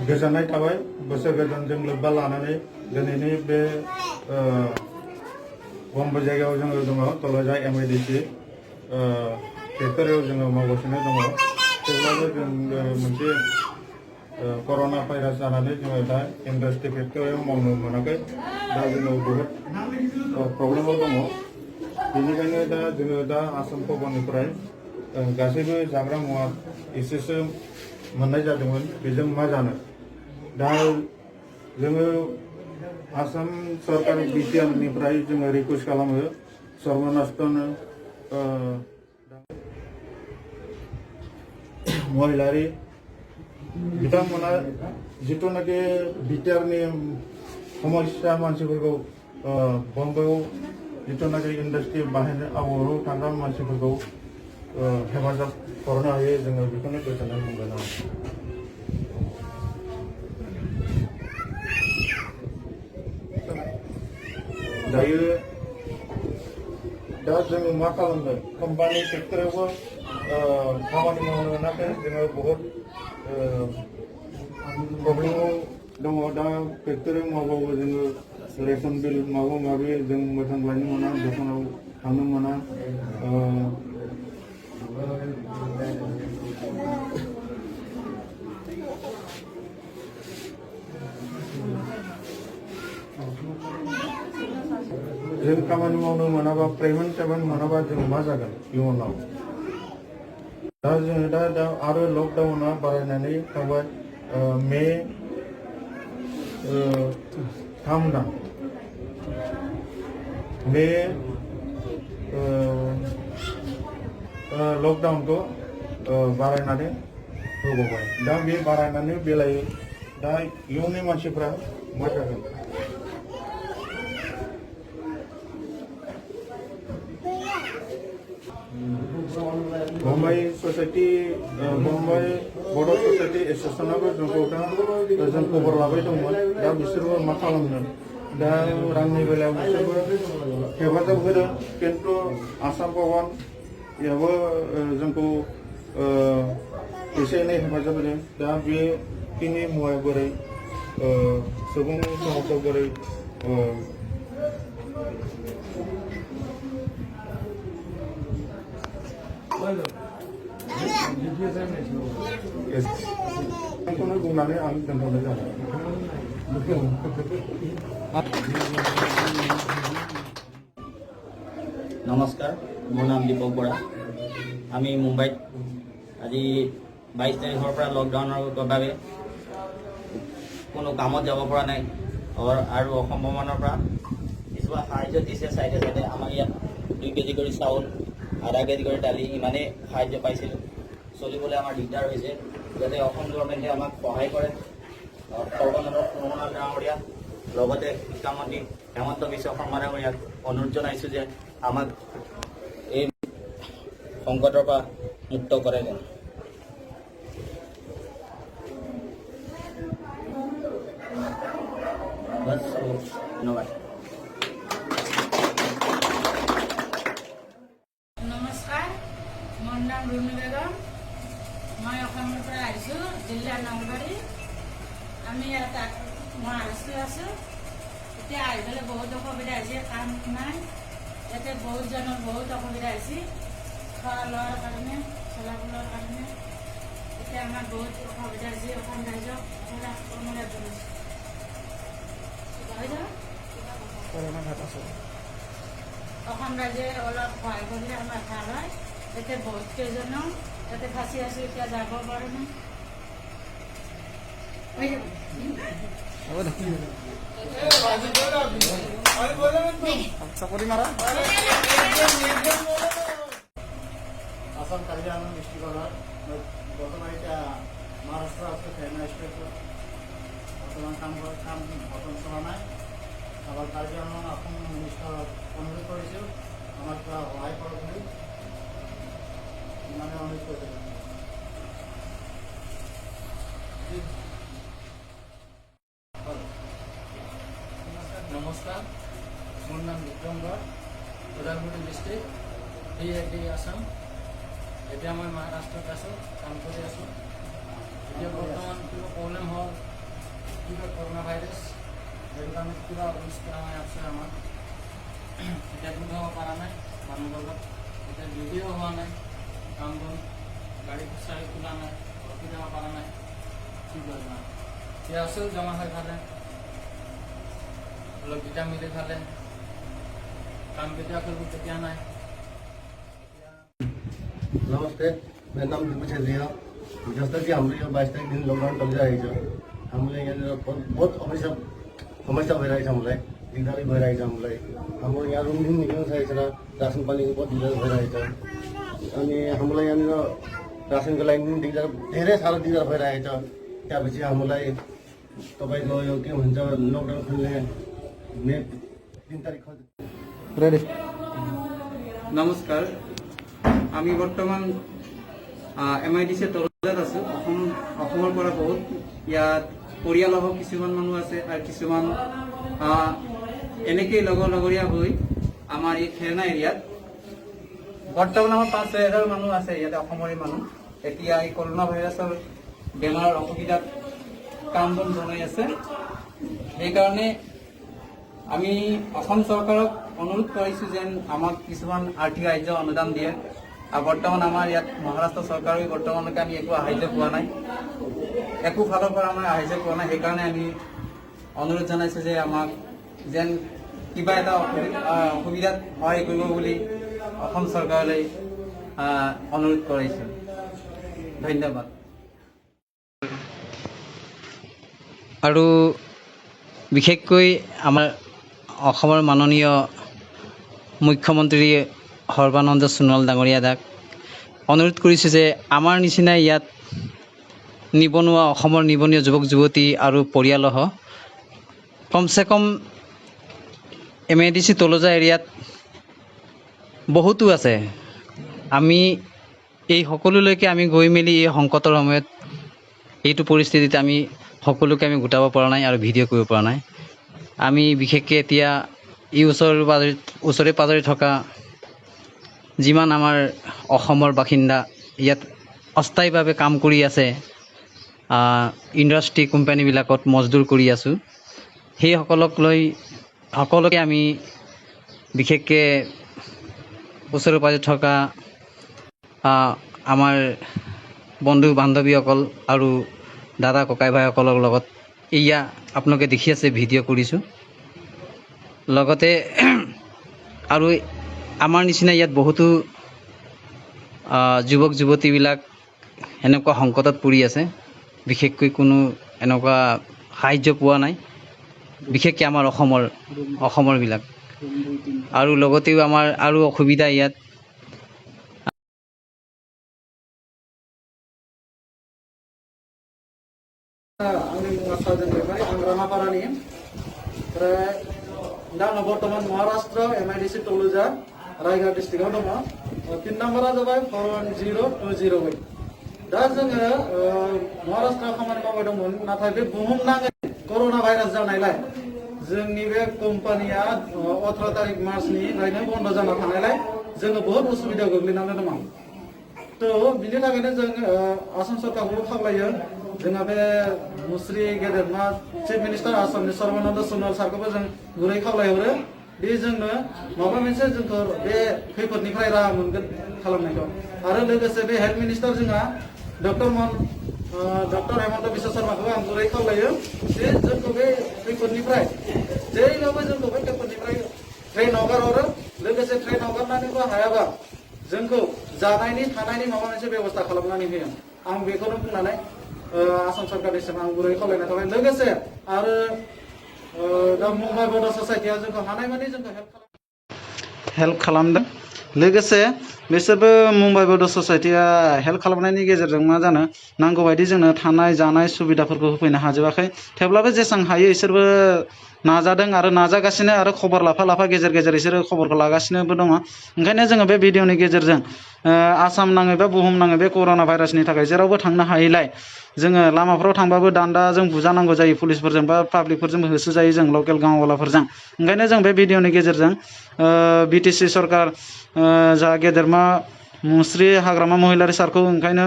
गोजोननाय थाबाय बोसोर गोदानजों लोब्बा लानानै दिनैनि बे बम्बे जायगायाव जोङो दङ तलजा एमआईडीसी फेक्टरियाव जोङो मावगासिनो दङ थेवब्लाबो जों मोनसे कर'ना भाइरास जानानै जोङो दा इन्डास्ट्रि फेक्टरियाव मावनो मोनाखै दा जोङो बहुद प्रब्लेमाव दङ बेनिखायनो दा आसाम भबननिफ्राय गासैबो जाग्रा मुवा एसेसो मोननाय जादोंमोन बेजों मा जानो दा जोङो आसाम सरकार बिटिआरनिफ्राय जोङो रिकुवेस्ट खालामो सर्वनास्तनो महिलारि बिथांमोना जिथुनाखि बिटिआरनि समस्या मानसिफोरखौ बम्बेआव जिथुनाखि इन्डास्ट्रि बाहायनो आवराव थाग्रा मानसिफोरखौ हेफाजाब हरनो हायो जोङो बेखौनो गोजोननाय मोनगोन आं दायो दा जोङो मा खालामनो कम्पानि फेक्टरियावबो खामानि मावनो मोनाखै जोङो बहुद प्रब्लेमाव दङ दा फेक्टरियाव मावबाबो जोङो रेशन बिल माबा माबि जों मोजां लायनो मोना दखानाव थांनो मोना जों खामानि मावनो मोनाबा पेमेन्ट मोनाबा जों मा जागोन इयुनाव दा जोङो दा आरो लकडाउना बारायनानै थाबाय मे 3 दान बे लकडाउनखौ बारायनानै होबावबाय दा बे बारायनानै बेलायै दा इयुननि मानसिफ्रा मा जागोन मुम्बाइ ससाइटि मुम्बाइ बड' ससाइटि एस'सिएशनाबो जोंखौ जों खबर लाबाय दंमोन दा बिसोरबो मा खालामनो दा रांनि बेलायाव बिसोरबो हेफाजाब होदों खिन्थु आसाम भबनयाबो जोंखौ एसे एनै हेफाजाब होदों दा बेखिनि मुवाया बोरै सुबुं समाजाव बोरै बेखौनो बुंनानै आं दोनथ'नाय जाबाय नमस्कार मोर नाम दीपक बरा आमी मुम्बाईत आज 22 तारिखर पर लकडाउनर भावे कोनो कामत যাব পৰা নাই और भ्रमणर पर किसुमान साहाय्य दिसे साइडे साइडे आमार इयात 2 केजी कर चाउल आधा केजी कर दाली इमाने साहाय्य पाइছিলো चलिबले आमार दिगदार होइছে যাতে অসম গভর্নমেন্টে আমাক সহায় কৰে সৰ্বনন্দ সোণোৱাল ডাঙৰীয়া লগতে শিক্ষামন্ত্ৰী হেমন্ত বিশ্ব শৰ্মা ডাঙৰীয়াক অনুৰোধ জনাইছো যে আমাক এই সংকটৰ পৰা মুক্ত কৰে যেন बस धन्यवाद नमस्कार मोर नाम रुमी बेगम मैं जिला नलबारी आमी महाराष्ट्र आसो इतना बहुत असुविधा काम ना इतने बहुत जन बहुत असुविधा खा लोৱাৰ কাৰণে চলাবলৰ কাৰণে এতিয়া আমাৰ বহুত অসুবিধা হৈছে অসম ৰাজ্যক অনুৰোধ জনাইছোঁ অসম ৰাজ্যে অলপ সহায় কৰিলে আমাৰ ভাল হয় এতিয়া বহুত কেইজনক ইয়াতে ফাঁচি আছো এতিয়া যাব পাৰোঁ নাই आसाम कार्य आंदोलन डिस्ट्रिक्ट बर्तमान इतना महाराष्ट्र আছে চেন্নাই স্টেট বর্তমান কাম বর্তমান চলা নাই আবার কার্য আন্দোলন অসম মিনিষ্টার অনুরোধ করেছিল আমার সহায় করো বলে মানে অনুরোধ করেছিল नमस्कार मोर नाम विक्रम बर उदालगुरि डिस्ट्रिक्ट आसाम এতিয়া মই মহাৰাষ্ট্ৰত আছোঁ কাম কৰি আছোঁ এতিয়া বৰ্তমান কিবা প্ৰব্লেম হ'ল কিবা করোনা ভাইরাস যেগুলো আমি কিবা অবস্থা আছে আমার এটা কোনো পারা নাই মানুষ লগত এটা যদিও হওয়া নাই কাম বন গাড়ি সারি তোলা নাই রকি দেওয়া পারা নাই কি করে না সে আসেও জমা হয়ে থাকে অলপ ভিটামিনে খালে काम केতিয়া करब केতিয়া নাই नमस्ते मेरा नाम दीपू छेत्री है जैसा कि हम लोग 22 तारीख दिन लॉकडाउन चल रहा है हम लोग यहाँ बहुत समस्या हो रहा है हमलाई दिकदारी हो रहा है हम लोग यहाँ रूम दिन निकल्न चाहिए राशन पानी बहुत दिक्कत हो रहा है अनि हामीलाई यहाँ राशनको लागि दिक्दार धेरै साह्रो दिक्दार भइरहेको छ त्यसपछि हामीलाई तपाईँको यो के भन्छ लकडाउन खोल्ने मे 3 तारिख নমস্কাৰ আমি বৰ্তমান MIDC তলজাত আছোঁ অসমৰ পৰা বহুত ইয়াত পৰিয়ালসহ কিছুমান মানুহ আছে আৰু কিছুমান এনেকেই লগৰীয়া হৈ আমাৰ এই খেৰনা এৰিয়াত বৰ্তমান আমাৰ 5,000 মানুহ আছে ইয়াতে অসমৰে মানুহ এতিয়া এই কৰোনা ভাইৰাছৰ বেমাৰৰ অসুবিধাত কাম বন জনাই আছে সেইকাৰণে আমি অসম চৰকাৰক অনুৰোধ কৰিছোঁ যেন আমাক কিছুমান আৰ্থিক সাহায্য অনুদান দিয়ে আৰু বৰ্তমান আমাৰ ইয়াত মহাৰাষ্ট্ৰ চৰকাৰে বৰ্তমানলৈকে আমি একো সাহায্য পোৱা নাই একো ফালৰ পৰা আমাৰ সাহায্য পোৱা নাই সেইকাৰণে আমি অনুৰোধ জনাইছোঁ যে আমাক যেন কিবা এটা অসুবিধাত সহায় কৰিব বুলি অসম চৰকাৰলৈ অনুৰোধ কৰিছোঁ ধন্যবাদ আৰু বিশেষকৈ আমাৰ অসমৰ মাননীয় মুখ্যমন্ত্ৰী সৰ্বানন্দ সোণোৱাল ডাঙৰীয়া দাক অনুৰোধ কৰিছোঁ যে আমাৰ নিচিনা ইয়াত নিবনুৱা অসমৰ নিবনুৱা যুৱক যুৱতী আৰু পৰিয়ালসহ কমচে কম MIDC তলজা এৰিয়াত বহুতো আছে আমি এই সকলোলৈকে আমি গৈ মেলি এই সংকটৰ সময়ত এইটো পৰিস্থিতিত আমি সকলোকে আমি গোটাব পৰা নাই আৰু ভিডিঅ' কৰিব পৰা নাই আমি বিশেষকৈ এতিয়া এই ওচৰে পাজৰে থকা যিমান আমাৰ অসমৰ বাসিন্দা ইয়াত অস্থায়ীভাৱে কাম কৰি আছে ইণ্ডাষ্ট্ৰী কোম্পানীবিলাকত মজদুৰ কৰি আছোঁ সেই সকলোকে আমি বিশেষকৈ ওচৰে পাজৰে থকা আমাৰ বন্ধু বান্ধৱীসকল আৰু দাদা ককাই ভাইসকলৰ লগত এয়া আপোনালোকে দেখি আছে ভিডিঅ' কৰিছোঁ লগতে আৰু আমাৰ নিচিনা ইয়াত বহুতো যুৱক যুৱতীবিলাক এনেকুৱা সংকটত পৰি আছে বিশেষকৈ কোনো এনেকুৱা সাহায্য পোৱা নাই বিশেষকৈ আমাৰ অসমৰবিলাক আৰু লগতেও আমাৰ আৰু অসুবিধা ইয়াত आंनि मुङा साजन बेबाय आं राङापारानि ओमफ्राय दा आं बर्तमान महाराष्ट्र MIDC तलुजा रायगढ़ डिस्ट्रिक्टआव दङ 3 नाम्बारा जाबाय 41028 दा जोङो महाराष्ट्रआव खामानि मावबाय दंमोन नाथाय बे बुहुमनाङै कर'ना भाइरास जानायलाय जोंनि बे कम्पानिया 18 तारिख मार्चनिफ्रायनो बन्द जाना थानायलाय जोङो बहुत उसुबिदायाव गोग्लैनानै दङ तो बिनि थाखायनो जों आसाम सरकारखौ खावलायो जोंहा बे मुस्रि गेदेरमा चिफ मिनिस्टार आसामनि सर्बानन्द सोनोवाल सारखौबो जों गुरै खावलायहरो बे जोंनो माबा मोनसे जोंखौ बे खैफोदनिफ्राय राहा मोनगोन खालामनायखौ आरो लोगोसे बे हेल्थ मिनिस्टार जोंहा डक्टर हेमन्त बिश्व शर्माखौबो आं गुरै खावलायो जे जोंखौ बे खैफोदनिफ्राय जेरैबाबो जोंखौ बे खैफोदनिफ्राय ट्रेन हगारहरो लोगोसे ट्रेन हगारनानैबो हायाबा जोंखौ जानायनि थानायनि माबा मोनसे बेबस्था खालामनानै होयो आं बेखौनो बुंनानै आसाम सरकारनिसिम आं गुरै खावलायनाय थाबाय लोगोसे आरो दा मुम्बाइ बर्डार ससाइटिया जोंखौ हानायमानि जोंखौ हेल्प खालामदों लोगोसे बिसोरबो मुम्बाइ बर्डार ससाइटिया हेल्प खालामनायनि गेजेरजों मा जानो नांगौ बायदि जोंनो थानाय जानाय सुबिदाफोरखौ होफैनो हाजोबाखै थेवब्लाबो जेसेबां हायो इसोरबो नाजादों आरो नाजागासिनो आरो खबर लाफा गेजेर गेजेर इसोरो खबरखौ लागासिनोबो दङ ओंखायनो जोङो बे भिडिअनि गेजेरजों आसाम नाङै बा बुहुम नाङै बे कर'ना भाइरासनि थाखाय जेरावबो थांनो हायैलाय जोङो लामाफोराव थांबाबो दान्दाजों बुजानांगौ जायो पुलिसफोरजों बा पाब्लिकफोरजों होसोजायो जों लकेल गांवलाफोरजों ओंखायनो जों बे भिडिअनि गेजेरजों BTC सरकार जा गेदेरमा मुस्रि हाग्रामा महिलारि सारखौ ओंखायनो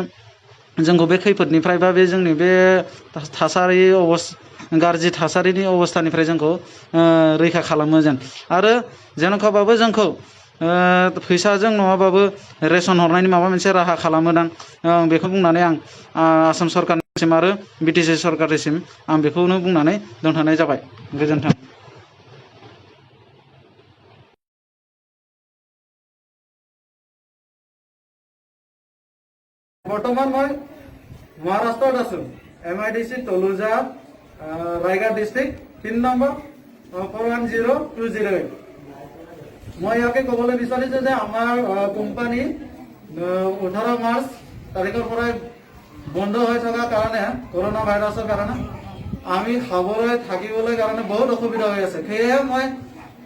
जोंखौ बे खैफोदनिफ्राय बा बे जोंनि बे थासारि गाज्रि थासारिनि अबस्थानिफ्राय जोंखौ रैखा खालामो जेन आरो जेन'खाबाबो जोंखौ फैसाजों नङाबाबो रेसन हरनायनि माबा मोनसे राहा खालामोदां बेखौ बुंनानै आं आसाम सरकारनिसिम आरो बिटिसि सरकारनिसिम आं बेखौनो बुंनानै दोनथ'नाय जाबाय गोजोन्थों। বৰ্তমান মই মহাৰাষ্ট্ৰত আছো MIDC তলুজা ৰায়গড় ডিষ্ট্ৰিক্ট 3 নম্বৰ 410208 মই ইয়াকে ক'বলৈ বিচাৰিছো যে আমাৰ কোম্পানী 18 মাৰ্চ তাৰিখৰ পৰাই বন্ধ হৈ থকাৰ কাৰণে কৰোনা ভাইৰাছৰ কাৰণে আমি খাবলৈ থাকিবলৈ কাৰণে বহুত অসুবিধা হৈ আছে সেয়ে মই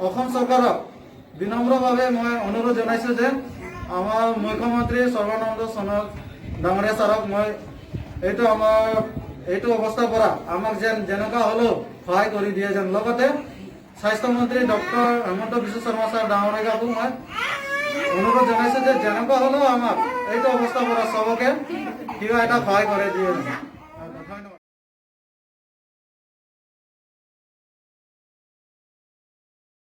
অসম চৰকাৰক বিনম্ৰভাৱে মই অনুৰোধ জনাইছো যে আমাৰ মুখ্যমন্ত্ৰী সৰ্বানন্দ সোণোৱাল ডাঙৰীয়া ছাৰক মই এইটো অৱস্থাৰ পৰা আমাক যেনেকুৱা হ'লেও সহায় কৰি দিয়ে যেন লগতে স্বাস্থ্যমন্ত্ৰী ডক্টৰ হেমন্ত বিশ্ব শৰ্মা ছাৰ ডাঙৰীয়াকো মই অনুৰোধ জনাইছো যে যেনেকুৱা হ'লেও আমাক এইটো অৱস্থাৰ পৰা চবকে কিবা এটা সহায় কৰি দিয়ে।